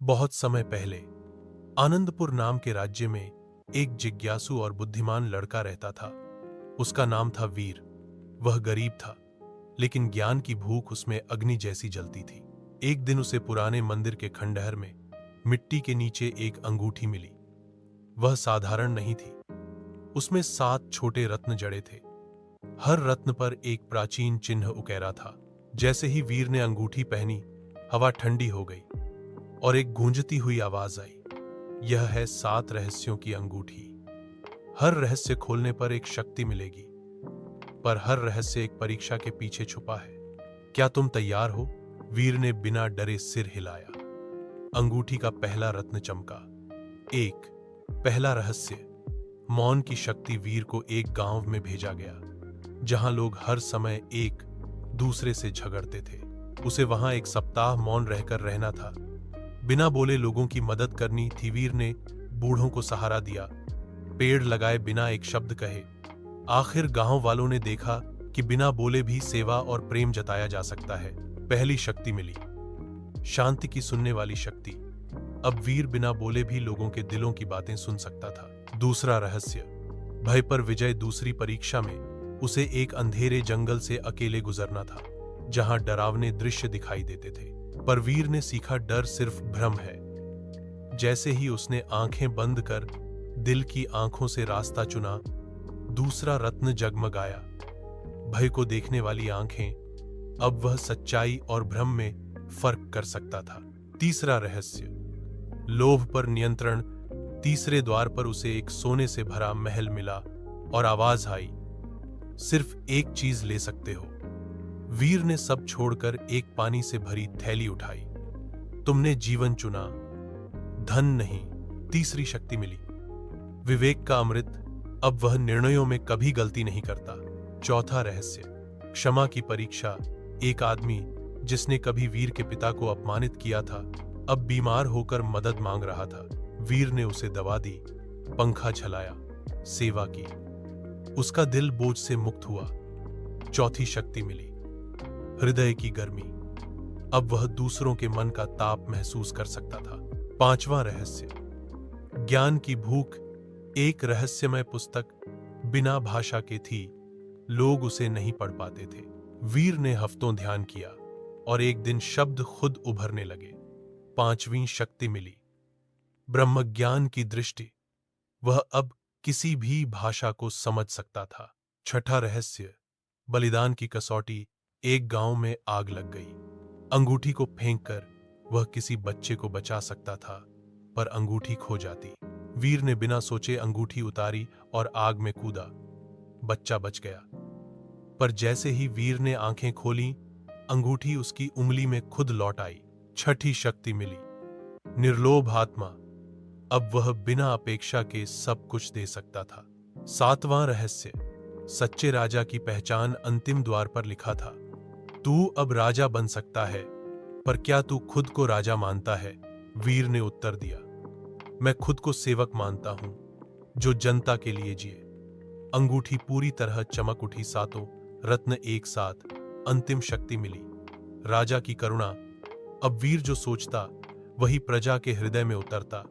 बहुत समय पहले आनंदपुर नाम के राज्य में एक जिज्ञासु और बुद्धिमान लड़का रहता था। उसका नाम था वीर। वह गरीब था, लेकिन ज्ञान की भूख उसमें अग्नि जैसी जलती थी। एक दिन उसे पुराने मंदिर के खंडहर में मिट्टी के नीचे एक अंगूठी मिली। वह साधारण नहीं थी, उसमें 7 छोटे रत्न जड़े थे। हर रत्न पर एक प्राचीन चिन्ह उकेरा था। जैसे ही वीर ने अंगूठी पहनी, हवा ठंडी हो गई और एक गूंजती हुई आवाज आई, यह है 7 रहस्यों की अंगूठी। हर रहस्य खोलने पर एक शक्ति मिलेगी, पर हर रहस्य एक परीक्षा के पीछे छुपा है। क्या तुम तैयार हो? वीर ने बिना डरे सिर हिलाया। अंगूठी का पहला रत्न चमका। एक पहला रहस्य। मौन की शक्ति। वीर को एक गांव में भेजा गया, जहां लोग हर समय एक दूसरे से झगड़ते थे। उसे वहां एक सप्ताह मौन रहकर रहना था। बिना बोले लोगों की मदद करनी थी। वीर ने बूढ़ों को सहारा दिया, पेड़ लगाए बिना एक शब्द कहे। आखिर गांव वालों ने देखा कि बिना बोले भी सेवा और प्रेम जताया जा सकता है। पहली शक्ति मिली, शांति की सुनने वाली शक्ति। अब वीर बिना बोले भी लोगों के दिलों की बातें सुन सकता था। दूसरा रहस्य, भय पर विजय। दूसरी परीक्षा में उसे एक अंधेरे जंगल से अकेले गुजरना था, जहां डरावने दृश्य दिखाई देते थे। पर वीर ने सीखा, डर सिर्फ भ्रम है। जैसे ही उसने आंखें बंद कर दिल की आंखों से रास्ता चुना, दूसरा रत्न जगमगाया। भय को देखने वाली आंखें। अब वह सच्चाई और भ्रम में फर्क कर सकता था। तीसरा रहस्य, लोभ पर नियंत्रण। तीसरे द्वार पर उसे एक सोने से भरा महल मिला और आवाज आई, सिर्फ एक चीज ले सकते हो। वीर ने सब छोड़कर एक पानी से भरी थैली उठाई। तुमने जीवन चुना, धन नहीं। तीसरी शक्ति मिली, विवेक का अमृत। अब वह निर्णयों में कभी गलती नहीं करता। चौथा रहस्य, क्षमा की परीक्षा। एक आदमी जिसने कभी वीर के पिता को अपमानित किया था, अब बीमार होकर मदद मांग रहा था। वीर ने उसे दवा दी, पंखा झलाया, सेवा की। उसका दिल बोझ से मुक्त हुआ। चौथी शक्ति मिली, हृदय की गर्मी। अब वह दूसरों के मन का ताप महसूस कर सकता था। पांचवां रहस्य, ज्ञान की भूख। एक रहस्यमय पुस्तक बिना भाषा के थी, लोग उसे नहीं पढ़ पाते थे। वीर ने हफ्तों ध्यान किया और एक दिन शब्द खुद उभरने लगे। पांचवी शक्ति मिली, ब्रह्मज्ञान की दृष्टि। वह अब किसी भी भाषा को समझ सकता था। छठा रहस्य, बलिदान की कसौटी। एक गांव में आग लग गई। अंगूठी को फेंककर वह किसी बच्चे को बचा सकता था, पर अंगूठी खो जाती। वीर ने बिना सोचे अंगूठी उतारी और आग में कूदा। बच्चा बच गया, पर जैसे ही वीर ने आंखें खोली, अंगूठी उसकी उंगली में खुद लौट आई। छठी शक्ति मिली, निर्लोभ आत्मा। अब वह बिना अपेक्षा के सब कुछ दे सकता था। सातवां रहस्य, सच्चे राजा की पहचान। अंतिम द्वार पर लिखा था, तू अब राजा बन सकता है, पर क्या तू खुद को राजा मानता है? वीर ने उत्तर दिया, मैं खुद को सेवक मानता हूं, जो जनता के लिए जिए। अंगूठी पूरी तरह चमक उठी। सातों रत्न एक साथ। अंतिम शक्ति मिली, राजा की करुणा। अब वीर जो सोचता, वही प्रजा के हृदय में उतरता।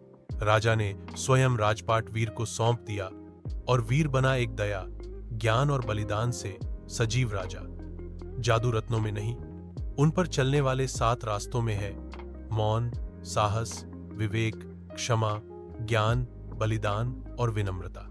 राजा ने स्वयं राजपाट वीर को सौंप दिया और वीर बना एक दया, ज्ञान और बलिदान से सजीव राजा। जादू रत्नों में नहीं, उन पर चलने वाले 7 रास्तों में है। मौन, साहस, विवेक, क्षमा, ज्ञान, बलिदान और विनम्रता।